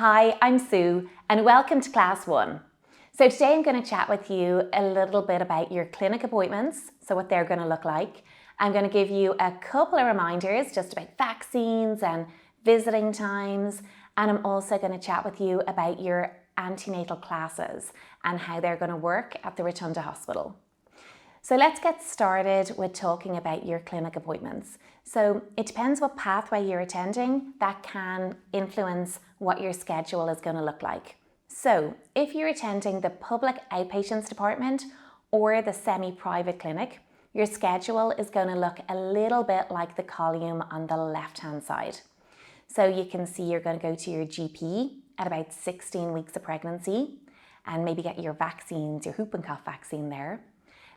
Hi, I'm Sue and welcome to Class 1. So today I'm going to chat with you a little bit about your clinic appointments, so what they're going to look like. I'm going to give you a couple of reminders just about vaccines and visiting times, and I'm also going to chat with you about your antenatal classes and how they're going to work at the Rotunda Hospital. So let's get started with talking about your clinic appointments. So it depends what pathway you're attending, that can influence what your schedule is going to look like. So if you're attending the public outpatients department or the semi-private clinic, your schedule is going to look a little bit like the column on the left-hand side. So you can see you're going to go to your GP at about 16 weeks of pregnancy and maybe get your vaccines, your whoop and cough vaccine there.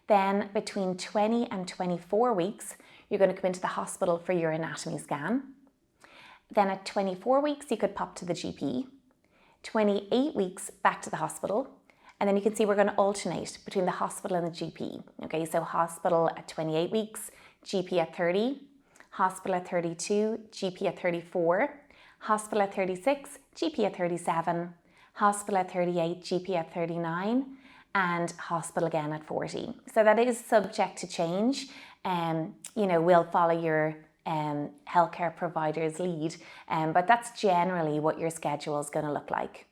Then between 20 and 24 weeks, you're going to come into the hospital for your anatomy scan. Then at 24 weeks, you could pop to the GP. 28 weeks back to the hospital. And then you can see we're going to alternate between the hospital and the GP. Okay, so hospital at 28 weeks, GP at 30, hospital at 32, GP at 34, hospital at 36, GP at 37, hospital at 38, GP at 39, and hospital again at 40. So that is subject to change. We'll follow your healthcare provider's lead, but that's generally what your schedule is going to look like.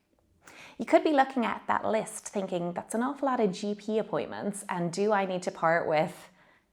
You could be looking at that list thinking that's an awful lot of GP appointments, and do I need to part with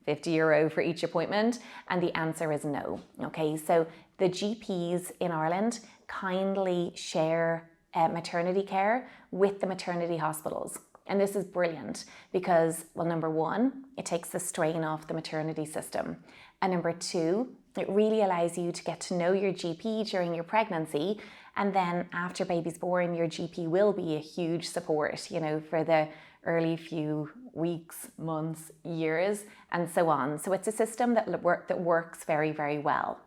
€50 for each appointment? And the answer is no. Okay, so the GPs in Ireland kindly share maternity care with the maternity hospitals. And this is brilliant because, well, number one, it takes the strain off the maternity system. And number two, it really allows you to get to know your GP during your pregnancy. And then after baby's born, your GP will be a huge support, for the early few weeks, months, years, and so on. So it's a system that works very, very well.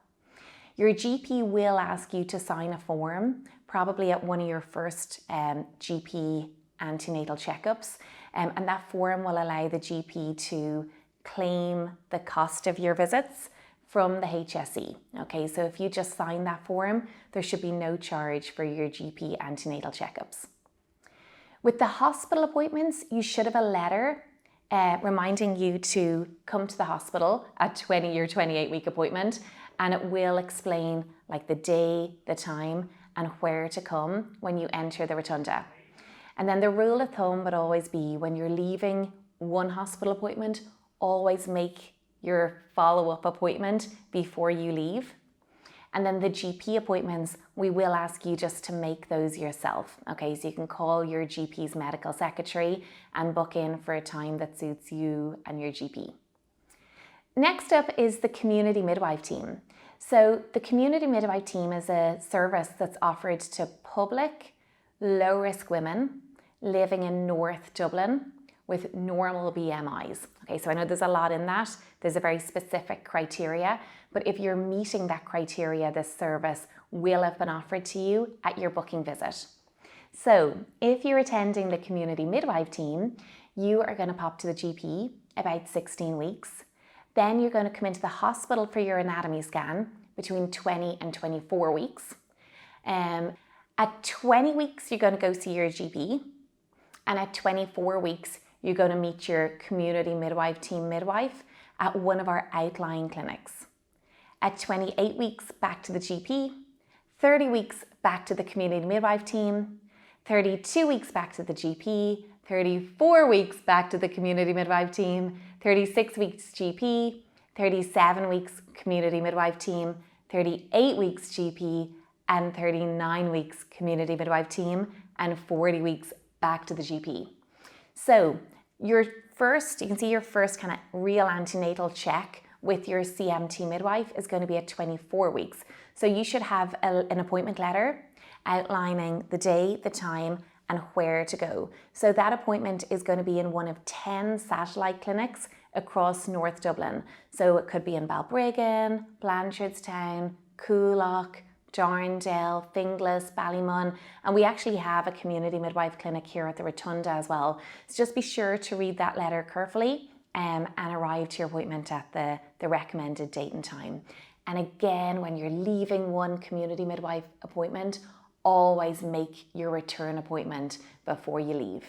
Your GP will ask you to sign a form, probably at one of your first GP antenatal checkups, and that form will allow the GP to claim the cost of your visits from the HSE. Okay, so if you just sign that form, there should be no charge for your GP antenatal checkups. With the hospital appointments, you should have a letter reminding you to come to the hospital at your 28-week appointment, and it will explain like the day, the time, and where to come when you enter the Rotunda. And then the rule of thumb would always be when you're leaving one hospital appointment, always make your follow-up appointment before you leave. And then the GP appointments, we will ask you just to make those yourself. Okay, so you can call your GP's medical secretary and book in for a time that suits you and your GP. Next up is the community midwife team. So the community midwife team is a service that's offered to public, low-risk women living in North Dublin with normal BMIs. Okay, so I know there's a lot in that. There's a very specific criteria, but if you're meeting that criteria, this service will have been offered to you at your booking visit. So if you're attending the community midwife team, you are going to pop to the GP about 16 weeks. Then you're going to come into the hospital for your anatomy scan between 20 and 24 weeks. At 20 weeks, you're going to go see your GP. And at 24 weeks, you're going to meet your community midwife team midwife at one of our outlying clinics. At 28 weeks, back to the GP. 30 weeks, back to the community midwife team. 32 weeks, back to the GP. 34 weeks, back to the community midwife team. 36 weeks, GP. 37 weeks, community midwife team. 38 weeks, GP. And 39 weeks, community midwife team. And 40 weeks, back to the GP. So you can see your first kind of real antenatal check with your CMT midwife is going to be at 24 weeks. So you should have an appointment letter outlining the day, the time, and where to go. So that appointment is going to be in one of 10 satellite clinics across North Dublin. So it could be in Balbriggan, Blanchardstown, Coolock, Darndale, Finglas, Ballymun, and we actually have a community midwife clinic here at the Rotunda as well. So just be sure to read that letter carefully and arrive to your appointment at the recommended date and time. And again, when you're leaving one community midwife appointment, always make your return appointment before you leave.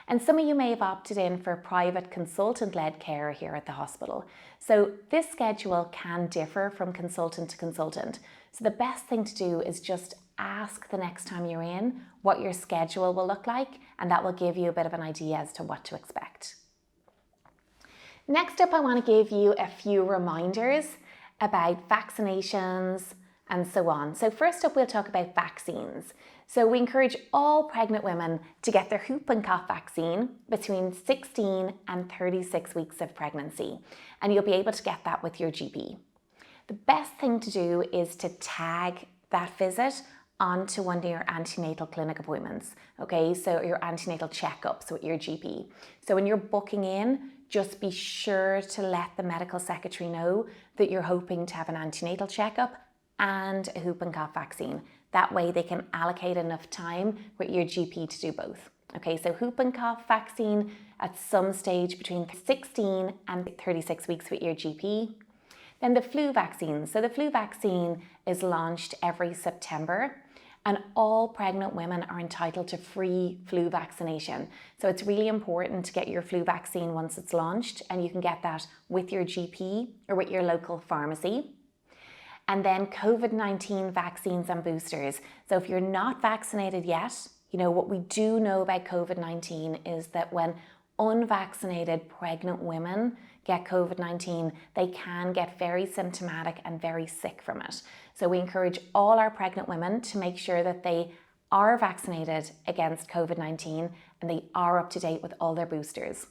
And some of you may have opted in for private consultant-led care here at the hospital. So this schedule can differ from consultant to consultant. So the best thing to do is just ask the next time you're in what your schedule will look like, and that will give you a bit of an idea as to what to expect. Next up, I want to give you a few reminders about vaccinations and so on. So first up, we'll talk about vaccines. So we encourage all pregnant women to get their whoop and cough vaccine between 16 and 36 weeks of pregnancy, and you'll be able to get that with your GP. The best thing to do is to tag that visit onto one of your antenatal clinic appointments, okay? So your antenatal checkups with your GP. So when you're booking in, just be sure to let the medical secretary know that you're hoping to have an antenatal checkup and a whoop and cough vaccine. That way they can allocate enough time with your GP to do both. Okay, so whoop and cough vaccine at some stage between 16 and 36 weeks with your GP. Then the flu vaccine. So the flu vaccine is launched every September, and all pregnant women are entitled to free flu vaccination. So it's really important to get your flu vaccine once it's launched, and you can get that with your GP or with your local pharmacy. And then COVID-19 vaccines and boosters. So if you're not vaccinated yet, what we do know about COVID-19 is that when unvaccinated pregnant women get COVID-19, they can get very symptomatic and very sick from it. So we encourage all our pregnant women to make sure that they are vaccinated against COVID-19 and they are up to date with all their boosters.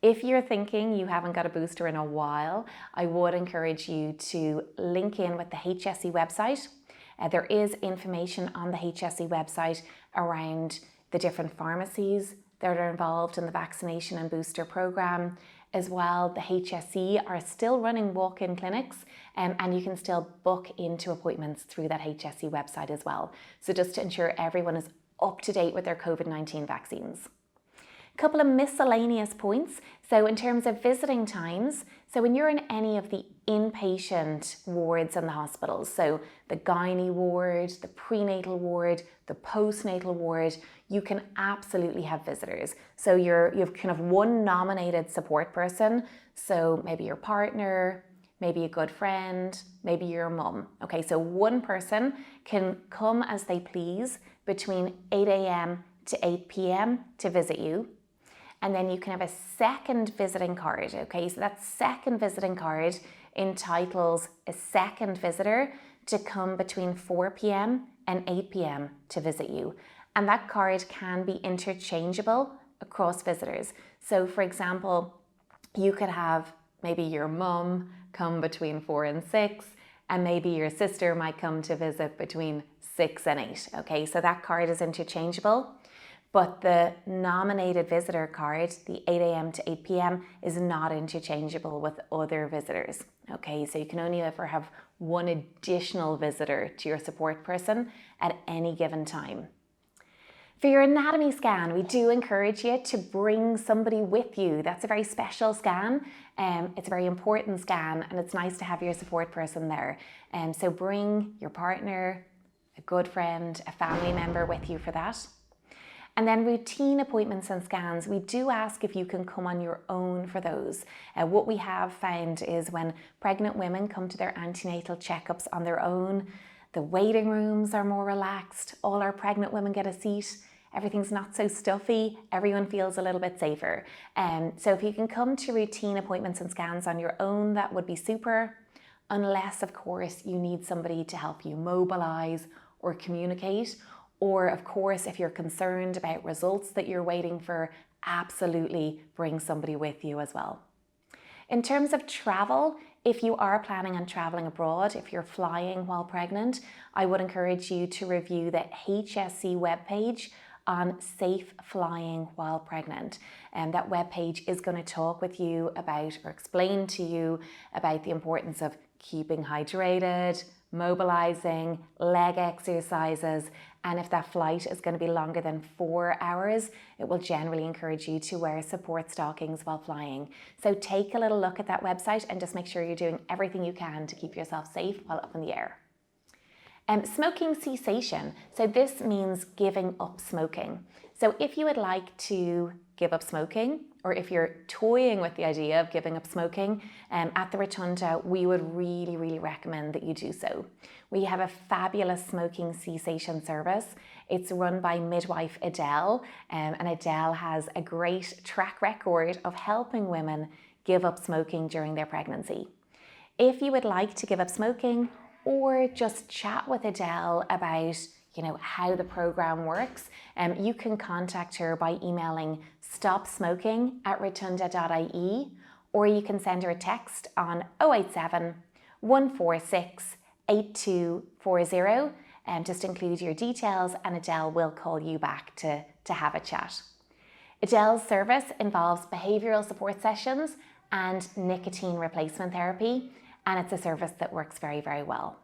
If you're thinking you haven't got a booster in a while, I would encourage you to link in with the HSE website. There is information on the HSE website around the different pharmacies that are involved in the vaccination and booster program. As well, the HSE are still running walk-in clinics, and you can still book into appointments through that HSE website as well. So just to ensure everyone is up to date with their COVID-19 vaccines. A couple of miscellaneous points. So in terms of visiting times, so when you're in any of the inpatient wards in the hospitals, so the gynae ward, the prenatal ward, the postnatal ward, you can absolutely have visitors. So you have kind of one nominated support person, so maybe your partner, maybe a good friend, maybe your mum. Okay, so one person can come as they please between 8 a.m. to 8 p.m. to visit you. And then you can have a second visiting card, okay? So that second visiting card entitles a second visitor to come between 4 p.m. and 8 p.m. to visit you. And that card can be interchangeable across visitors. So for example, you could have maybe your mum come between 4 and 6, and maybe your sister might come to visit between 6 and 8, okay? So that card is interchangeable. But the nominated visitor card, the 8 a.m. to 8 p.m. is not interchangeable with other visitors. Okay, so you can only ever have one additional visitor to your support person at any given time. For your anatomy scan, we do encourage you to bring somebody with you. That's a very special scan. It's a very important scan, and it's nice to have your support person there. So bring your partner, a good friend, a family member with you for that. And then routine appointments and scans, we do ask if you can come on your own for those. What we have found is when pregnant women come to their antenatal checkups on their own, the waiting rooms are more relaxed, all our pregnant women get a seat, everything's not so stuffy, everyone feels a little bit safer. So if you can come to routine appointments and scans on your own, that would be super, unless of course you need somebody to help you mobilize or communicate. Or of course, if you're concerned about results that you're waiting for, absolutely bring somebody with you as well. In terms of travel, if you are planning on traveling abroad, if you're flying while pregnant, I would encourage you to review the HSE webpage on safe flying while pregnant. And that webpage is going to talk with you about or explain to you about the importance of keeping hydrated, mobilizing, leg exercises, and if that flight is going to be longer than 4 hours, it will generally encourage you to wear support stockings while flying. So take a little look at that website and just make sure you're doing everything you can to keep yourself safe while up in the air. Smoking cessation. So this means giving up smoking. So if you would like to give up smoking, or if you're toying with the idea of giving up smoking, at the Rotunda, we would really recommend that you do so. We have a fabulous smoking cessation service. It's run by midwife Adele, and Adele has a great track record of helping women give up smoking during their pregnancy. If you would like to give up smoking, or just chat with Adele about how the program works, you can contact her by emailing stopsmoking@rotunda.ie, or you can send her a text on 087 146 8240 and just include your details, and Adele will call you back to have a chat. Adele's service involves behavioural support sessions and nicotine replacement therapy, and it's a service that works very well.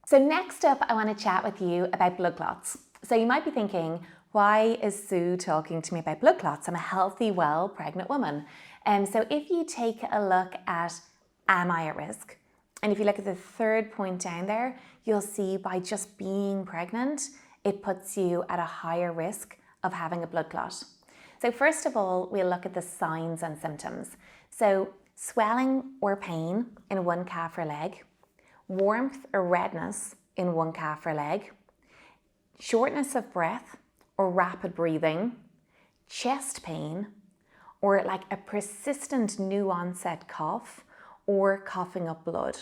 So next up, I want to chat with you about blood clots. So you might be thinking, why is Sue talking to me about blood clots? I'm a healthy, well, pregnant woman. So if you take a look at, am I at risk? And if you look at the third point down there, you'll see by just being pregnant, it puts you at a higher risk of having a blood clot. So first of all, we'll look at the signs and symptoms. So swelling or pain in one calf or leg, warmth or redness in one calf or leg, shortness of breath or rapid breathing, chest pain, or like a persistent new onset cough or coughing up blood.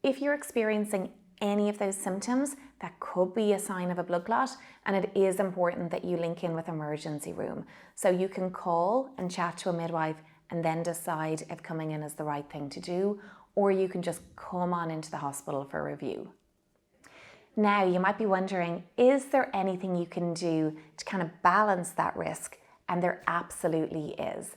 If you're experiencing any of those symptoms, that could be a sign of a blood clot, and it is important that you link in with emergency room. So you can call and chat to a midwife and then decide if coming in is the right thing to do, or you can just come on into the hospital for review. Now, you might be wondering, is there anything you can do to kind of balance that risk? And there absolutely is.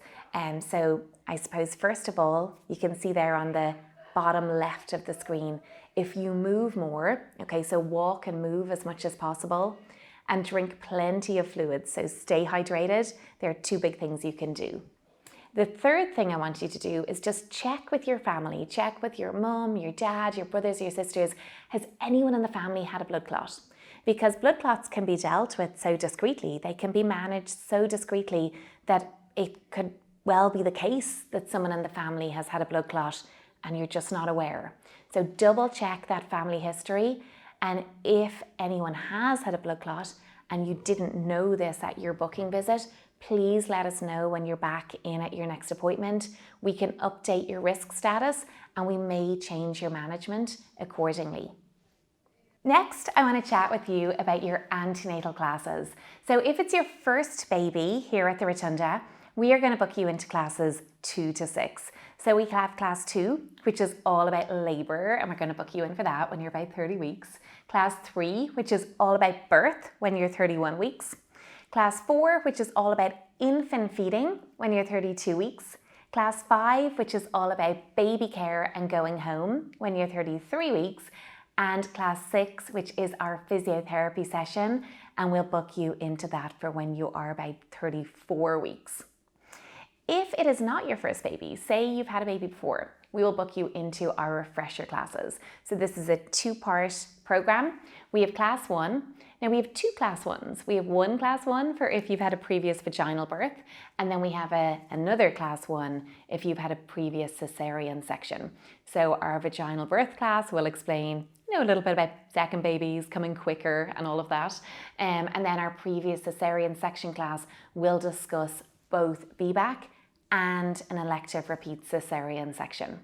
So I suppose, first of all, you can see there on the bottom left of the screen, if you move more, okay, so walk and move as much as possible, and drink plenty of fluids, so stay hydrated. There are two big things you can do. The third thing I want you to do is just check with your family, check with your mum, your dad, your brothers, your sisters. Has anyone in the family had a blood clot? Because blood clots can be dealt with so discreetly, they can be managed so discreetly that it could well be the case that someone in the family has had a blood clot and you're just not aware. So double check that family history, and if anyone has had a blood clot and you didn't know this at your booking visit, please let us know when you're back in at your next appointment. We can update your risk status and we may change your management accordingly. Next, I want to chat with you about your antenatal classes. So if it's your first baby here at the Rotunda, we are going to book you into classes 2 to 6. So we have class 2, which is all about labour, and we're going to book you in for that when you're about 30 weeks. Class 3, which is all about birth when you're 31 weeks. Class 4, which is all about infant feeding when you're 32 weeks. Class 5, which is all about baby care and going home when you're 33 weeks. And class 6, which is our physiotherapy session, and we'll book you into that for when you are about 34 weeks. If it is not your first baby, say you've had a baby before, we will book you into our refresher classes. So this is a 2-part program. We have class 1. Now we have 2 class 1s. We have one class 1 for if you've had a previous vaginal birth, and then we have another class 1 if you've had a previous cesarean section. So our vaginal birth class will explain a little bit about second babies coming quicker and all of that. And then our previous cesarean section class will discuss both VBAC and an elective repeat cesarean section.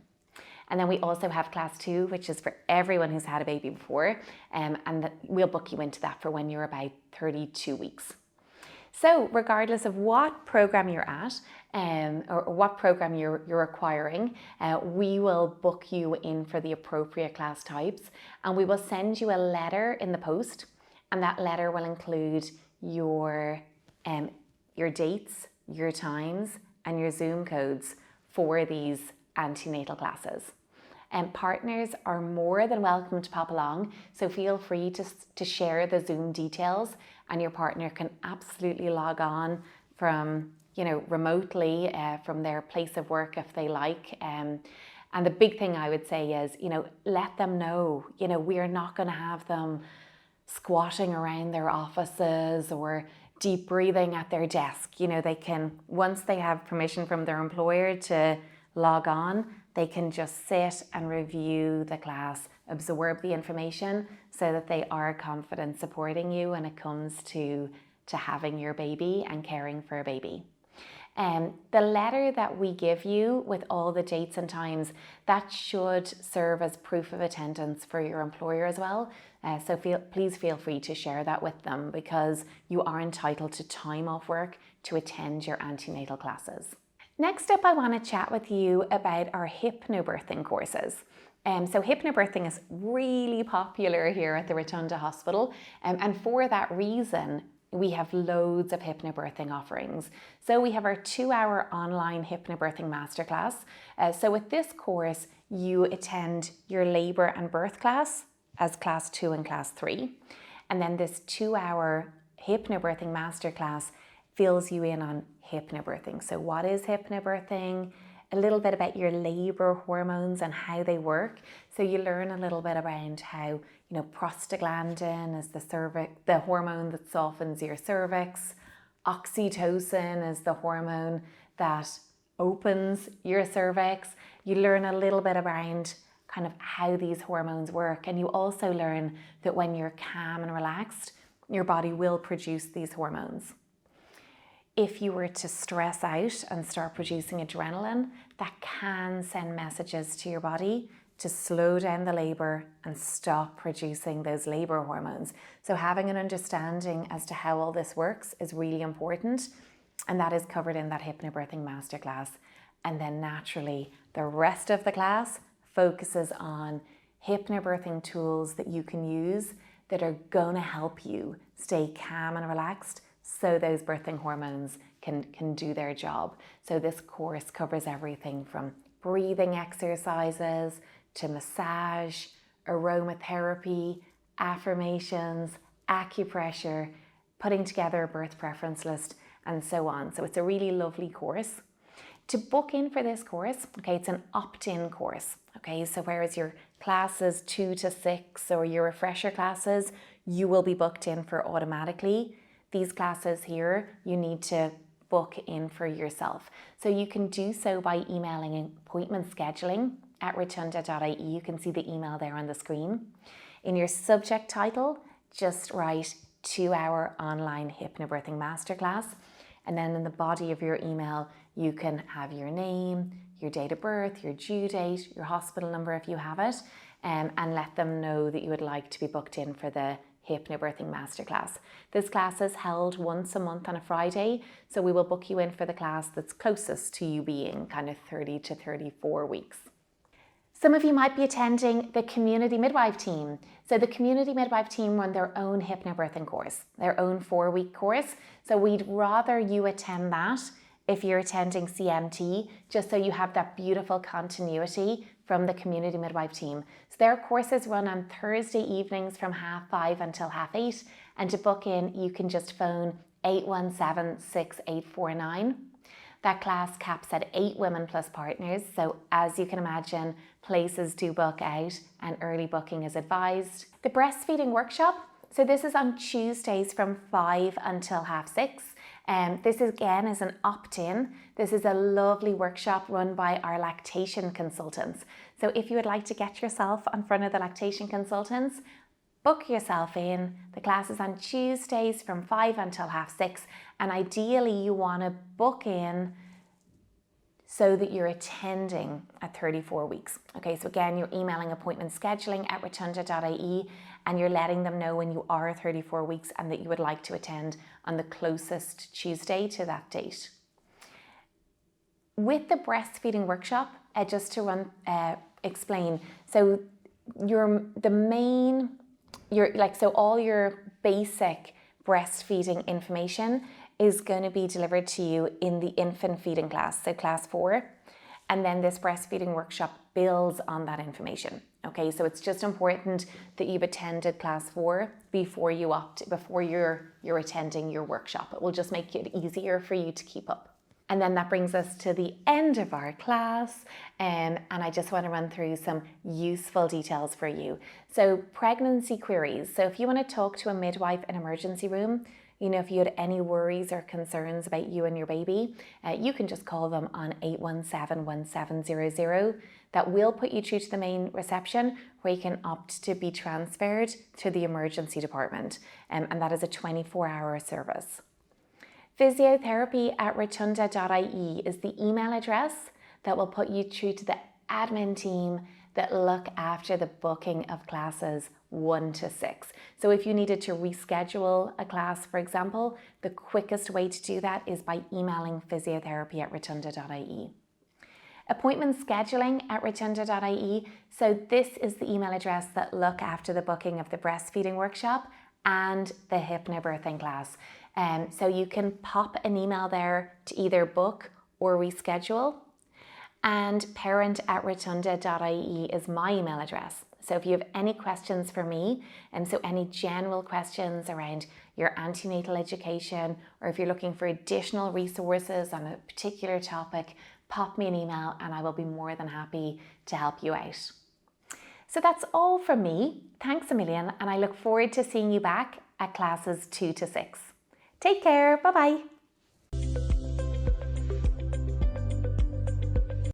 And then we also have class 2, which is for everyone who's had a baby before, and we'll book you into that for when you're about 32 weeks. So regardless of what program you're at, or what program you're acquiring, we will book you in for the appropriate class types, and we will send you a letter in the post, and that letter will include your dates, your times, and your Zoom codes for these antenatal classes. Partners are more than welcome to pop along, so feel free to share the Zoom details, and your partner can absolutely log on from remotely from their place of work if they like, and And the big thing I would say is, let them know, we're not going to have them squatting around their offices or deep breathing at their desk. They can, once they have permission from their employer to log on, they can just sit and review the class, absorb the information so that they are confident supporting you when it comes to having your baby and caring for a baby. The letter that we give you with all the dates and times, that should serve as proof of attendance for your employer as well. So please feel free to share that with them, because you are entitled to time off work to attend your antenatal classes. Next up, I want to chat with you about our hypnobirthing courses. So hypnobirthing is really popular here at the Rotunda Hospital, and for that reason, we have loads of hypnobirthing offerings. So we have our 2-hour online hypnobirthing masterclass. So with this course, you attend your labour and birth class as class 2 and class 3. And then this 2-hour hypnobirthing masterclass fills you in on hypnobirthing. So what is hypnobirthing? A little bit about your labour hormones and how they work. So you learn a little bit around how, prostaglandin is the hormone that softens your cervix. Oxytocin is the hormone that opens your cervix. You learn a little bit around kind of how these hormones work. And you also learn that when you're calm and relaxed, your body will produce these hormones. If you were to stress out and start producing adrenaline, that can send messages to your body to slow down the labour and stop producing those labour hormones. So having an understanding as to how all this works is really important, and that is covered in that hypnobirthing masterclass. And then naturally, the rest of the class focuses on hypnobirthing tools that you can use that are going to help you stay calm and relaxed so those birthing hormones can do their job. So this course covers everything from breathing exercises to massage, aromatherapy, affirmations, acupressure, putting together a birth preference list, and so on. So it's a really lovely course. To book in for this course, it's an opt-in course. So whereas your classes 2 to 6 or your refresher classes, you will be booked in for automatically. These classes here, you need to book in for yourself. So you can do so by emailing appointment scheduling at rotunda.ie. You can see the email there on the screen. In your subject title, just write 2-hour online hypnobirthing masterclass. And then in the body of your email, you can have your name, your date of birth, your due date, your hospital number if you have it, and let them know that you would like to be booked in for the hypnobirthing masterclass. This class is held once a month on a Friday, so we will book you in for the class that's closest to you being kind of 30 to 34 weeks. Some of you might be attending the community midwife team. So the community midwife team run their own hypnobirthing course, their own 4-week course. So we'd rather you attend that if you're attending CMT, just so you have that beautiful continuity from the community midwife team. So their courses run on Thursday evenings from 5:30 until 8:30. And to book in, you can just phone 817-6849. That class caps at 8 women plus partners. So as you can imagine, places do book out and early booking is advised. The breastfeeding workshop. So this is on Tuesdays from 5 until 6:30. This again is an opt-in. This is a lovely workshop run by our lactation consultants. So if you would like to get yourself in front of the lactation consultants, book yourself in. The class is on Tuesdays from 5 until 6:30, and ideally you want to book in so that you're attending at 34 weeks. So again, you're emailing appointment scheduling at rotunda.ie, and you're letting them know when you are 34 weeks and that you would like to attend on the closest Tuesday to that date. With the breastfeeding workshop, just to explain, so all your basic breastfeeding information is going to be delivered to you in the infant feeding class, so class 4, and then this breastfeeding workshop builds on that information. So it's just important that you've attended class 4 before you're attending your workshop. It will just make it easier for you to keep up. And then that brings us to the end of our class, and I just want to run through some useful details for you. So pregnancy queries. So if you want to talk to a midwife in emergency room, if you had any worries or concerns about you and your baby, you can just call them on 817-1700. That will put you through to the main reception, where you can opt to be transferred to the emergency department, and that is a 24-hour service. Physiotherapy@rotunda.ie is the email address that will put you through to the admin team that look after the booking of classes 1 to 6. So if you needed to reschedule a class, for example, the quickest way to do that is by emailing physiotherapy@rotunda.ie. Appointment scheduling at rotunda.ie. So this is the email address that look after the booking of the breastfeeding workshop and the hypnobirthing class. So you can pop an email there to either book or reschedule. And parent@rotunda.ie is my email address. So if you have any questions for me, and so any general questions around your antenatal education, or if you're looking for additional resources on a particular topic, pop me an email and I will be more than happy to help you out. So that's all from me. Thanks a million, and I look forward to seeing you back at classes 2 to 6. Take care. Bye-bye.